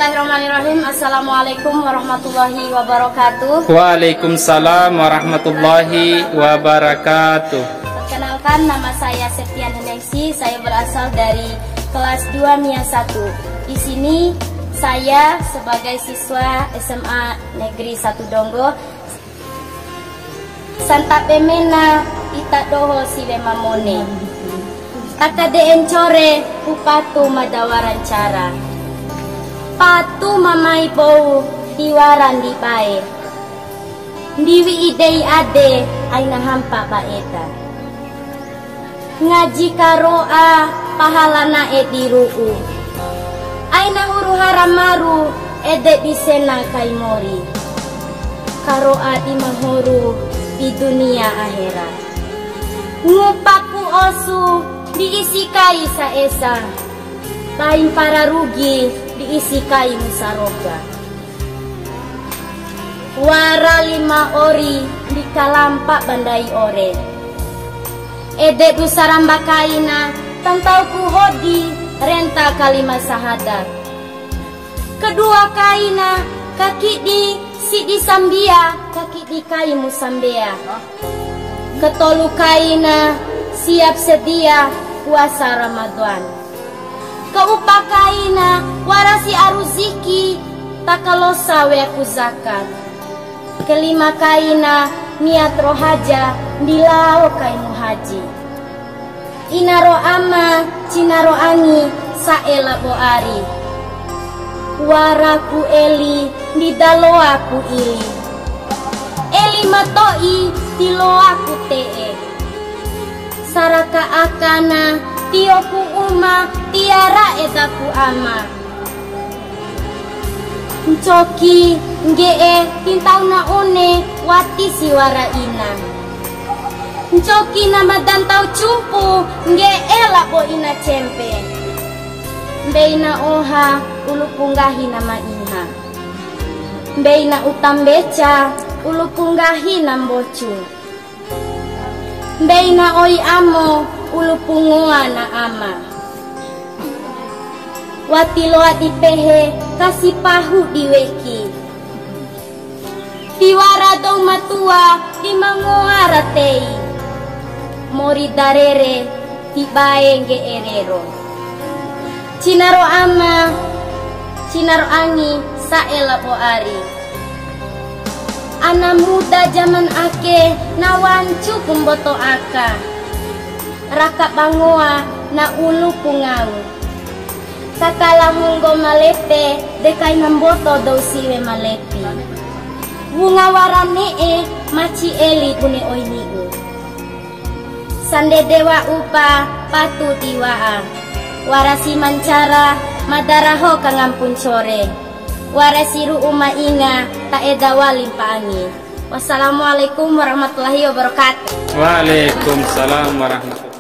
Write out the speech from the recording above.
Bismillahirrahmanirrahim. Assalamualaikum warahmatullahi wabarakatuh. Waalaikumsalam warahmatullahi wabarakatuh. Perkenalkan, nama saya Septian Henengsi. Saya berasal dari kelas 2 MIA 1. Di sini saya sebagai siswa SMA Negeri 1 Donggo. Santa Pemena ita doho si mamone. Takadeen core upatu madawarancara. Patu mamai bau diwaran di pae. Diwi idei ade aina hampa baeta. Ngaji karoa pahalana ediru'u. Aina huru haramaru ede disena kaimori. Karoa di mahuru di dunia akhirat. Ngupaku osu diisikai saesa. Lain para rugi diisikai musaroga. Wara 5 ori di kalampak bandai ore. Ede dusaramba kaina tantauku hodi renta kalima sahadat. Kedua kaina kaki di si disambia kaki di kai musambea. Ketolu kaina siap sedia puasa Ramadan. Keupakaina warasi aruziki takalosa weku zakat. Kelima kaina niat rohaja dilao kaimu haji. Inaro ama cinaro ani saela boari. Waraku eli didaloaku ili. Eli matoi diloaku tee. Saraka akana tioku uma tiara edaku ama. Ncoki ngee tintauna one wati siwara ina. Ncoki nama dantau cumpu ngee labo ina cempe. Mbeina oha ulu punggahi nama iha. Mbeina utambeca ulu punggahi nambocu. Mbeina oi amo ulu pungoa na ama. Wati loa dipehe kasih pahu diweki. Tiwara dong matua di mangoara tei. Mori darere tibae nge erero. Cinaro ama cinaro angi saela boari. Anak muda zaman ake nawancu kumboto aka. Raka bangoa na ulu pungau. Sakala munggo malepe dekai namboto do siwe malepi. Bunga warane maci eli pune oiniu. Sande dewa upa patu tiwaa. Warasi mancara madaraho kangampun sore. Warasiru uma inga taeda walimpaangi. Wassalamualaikum warahmatullahi wabarakatuh. Waalaikumsalam warahmatullahi wabarakatuh.